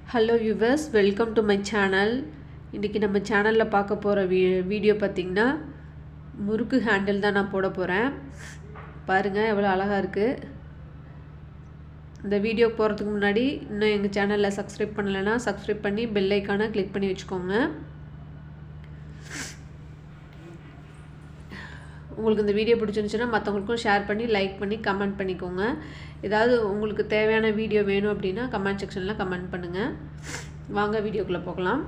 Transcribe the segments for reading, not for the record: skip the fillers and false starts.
Hello viewers, welcome to my channel. இன்னைக்கு நம்ம சேனல்ல பார்க்க போற வீடியோ பாத்தீங்கன்னா முறுக்கு ஹேண்டில் தான் நான் போட போறேன். பாருங்க எவ்வளவு அழகா இருக்கு. இந்த வீடியோ போறதுக்கு முன்னாடி இன்னும் எங்க சேனல்ல சப்ஸ்கிரைப் பண்ணலனா சப்ஸ்கிரைப் பண்ணி பெல் ஐகானை கிளிக் பண்ணி வெச்சுக்கோங்க. உங்களுக்கு இந்த வீடியோ பிடிச்சிருந்துச்சுனா மத்தவங்களுக்கும் ஷேர் பண்ணி லைக் பண்ணி கமெண்ட் பண்ணிக்கோங்க. ஏதாவது உங்களுக்கு தேவையான வீடியோ வேணும் அப்படினா கமெண்ட் செக்ஷன்ல கமெண்ட் பண்ணுங்க. வாங்க வீடியோக்குள்ள போகலாம்.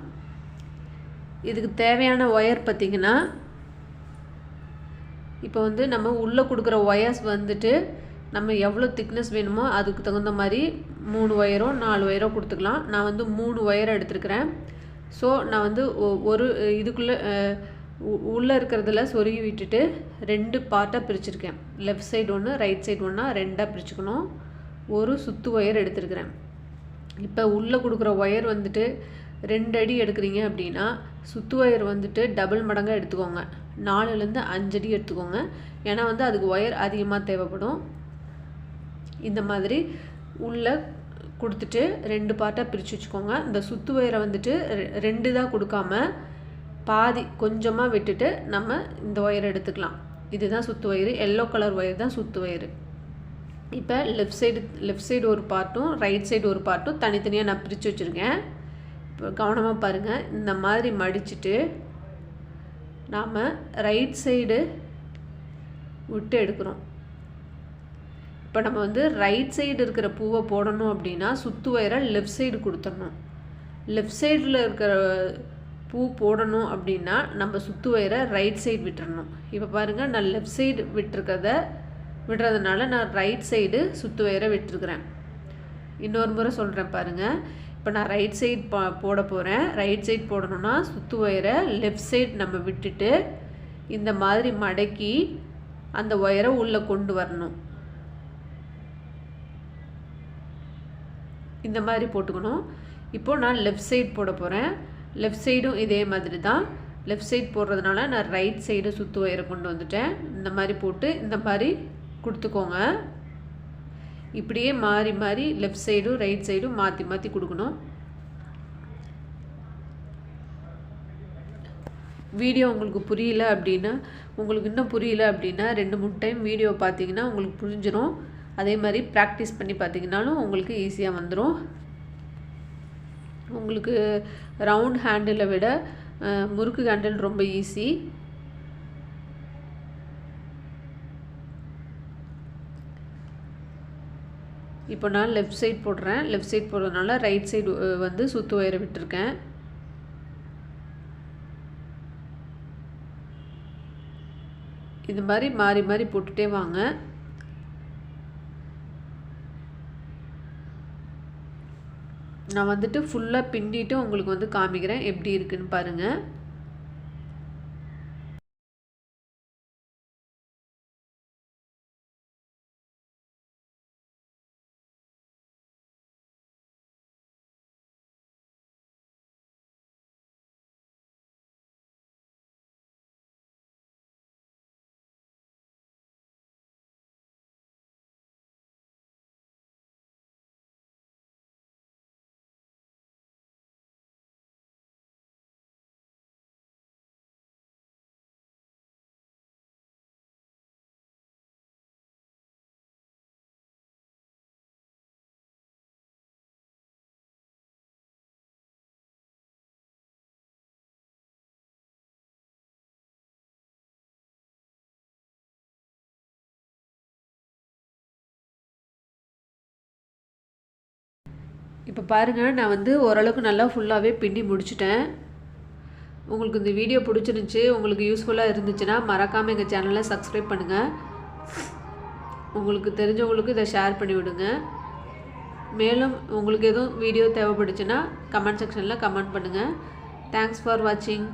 இதுக்கு தேவையான வயர் பாத்தீங்கன்னா இப்போ வந்து நம்ம உள்ள கொடுக்கிற வயர்ஸ் வந்துட்டு நம்ம எவ்வளவு thickness வேணுமோ அதுக்கு தகுந்த மாதிரி 3 வயரோ 4 வயரோ கொடுத்துக்கலாம். நான் வந்து 3 வயர் எடுத்துக்கறேன். சோ நான் வந்து ஒரு இதுக்குள்ள உள்ள இருக்குறதுல சொருகி விட்டுட்டு ரெண்டு பார்ட்டா பிரிச்சிருக்கேன். லெஃப்ட் சைடு ஒன்னு ரைட் சைடு ஒண்ணா ரெண்டா பிரிச்சுக்கணும். ஒரு சுத்து வயர் எடுத்துக்கறேன். இப்போ உள்ள கொடுக்கிற வயர் வந்துட்டு 2 அடி எடுக்கறீங்க அப்படினா சுத்து வயர் வந்துட்டு டபுள் மடங்கா எடுத்துக்கோங்க. 4ல இருந்து 5 அடி எடுத்துக்கோங்க. ஏனா வந்து அதுக்கு வயர் அதிகமா தேவைப்படும். இந்த மாதிரி உள்ள கொடுத்துட்டு ரெண்டு பார்ட்டா பிரிச்சு வெச்சுக்கோங்க. இந்த சுத்து வயரை வந்துட்டு ரெண்டு தான் கொடுக்காம பாதி கொஞ்சமா விட்டுட்டு நம்ம இந்த வயர் எடுத்துக்கலாம். இதுதான் சுத்து வயர். yellow கலர் வயர் தான் சுத்து வயர். இப்போ லெஃப்ட் சைடு ஒரு பார்ட்டும் ரைட் சைடு ஒரு பார்ட்டும் தனித்தனியா நான் பிரிச்சு வச்சிருக்கேன். இப்போ கவனமா பாருங்க. இந்த மாதிரி மடிச்சிட்டு நாம ரைட் சைடு விட்டு எடுக்கறோம். இப்போ நம்ம வந்து ரைட் சைடு இருக்கிற பூவை போடணும் அப்படினா சுத்து வயரை லெஃப்ட் சைடு கொடுத்துறணும். லெஃப்ட் சைடுல இருக்கிற பூ போடணும் அப்படினா நம்ம சுத்து வயரை ரைட் சைடு விட்டுறணும். இப்போ பாருங்க நான் லெஃப்ட் சைடு விட்றதனால நான் ரைட் சைடு சுத்து வயரை விட்டுறேன். இன்னொரு முறை சொல்றேன் பாருங்க. இப்போ நான் ரைட் சைடு போட போறேன். ரைட் சைடு போடணும்னா சுத்து வயரை லெஃப்ட் சைடு நம்ம விட்டுட்டு இந்த மாதிரி மடக்கி அந்த வயரை உள்ள கொண்டு வரணும். இந்த மாதிரி போட்டுக்கணும். இப்போ நான் லெஃப்ட் சைடு போட போறேன். லெஃப்ட் சைடும் இதே மாதிரி தான். லெஃப்ட் சைடு போடுறதுனால நான் ரைட் சைடு சுத்து வயரை கொண்டு வந்துட்டேன். இந்த மாதிரி போட்டு இந்த மாதிரி கொடுத்துக்கோங்க. இப்படியே மாறி மாறி லெஃப்ட் சைடும் ரைட் சைடும் மாத்தி மாத்தி கொடுக்கணும். வீடியோ உங்களுக்கு புரியல அப்படினா உங்களுக்கு இன்னும் புரியல அப்படினா 2-3 டைம் வீடியோ பாத்தீங்கன்னா உங்களுக்கு புரிஞ்சிரும். அதே மாதிரி பிராக்டீஸ் பண்ணி பாத்தீங்கனாலும் உங்களுக்கு ஈஸியா வந்துரும். உங்களுக்கு ரவுண்ட் ஹேண்டிலை விட முறுக்கு ஹேண்டில் ரொம்ப ஈஸி. இப்போ நான் லெஃப்ட் சைடு போடுறேன். லெஃப்ட் சைடு போடுறதுனால ரைட் சைடு வந்து சுத்து வயரை விட்டுருக்கேன். இந்த மாதிரி மாறி மாறி போட்டுட்டே வாங்க. நான் வந்துட்டு ஃபுல்லா பின்னிட்டு உங்களுக்கு வந்து காமிக்கிறேன் எப்படி இருக்குன்னு பாருங்க. இப்போ பாருங்க நான் வந்து ஓரளவுக்கு நல்லா ஃபுல்லாவே பின்னி முடிச்சிட்டேன். உங்களுக்கு இந்த வீடியோ பிடிச்சிருந்துச்சு உங்களுக்கு யூஸ்ஃபுல்லா இருந்துச்சுனா மறக்காம எங்க சேனலை சப்ஸ்கிரைப் பண்ணுங்க. உங்களுக்கு தெரிஞ்சவங்களுக்கு இத ஷேர் பண்ணி விடுங்க. மேலும் உங்களுக்கு எதுவும் வீடியோ தேவைப்படுச்சுனா கமெண்ட் செக்ஷன்ல கமெண்ட் பண்ணுங்க. Thanks for watching.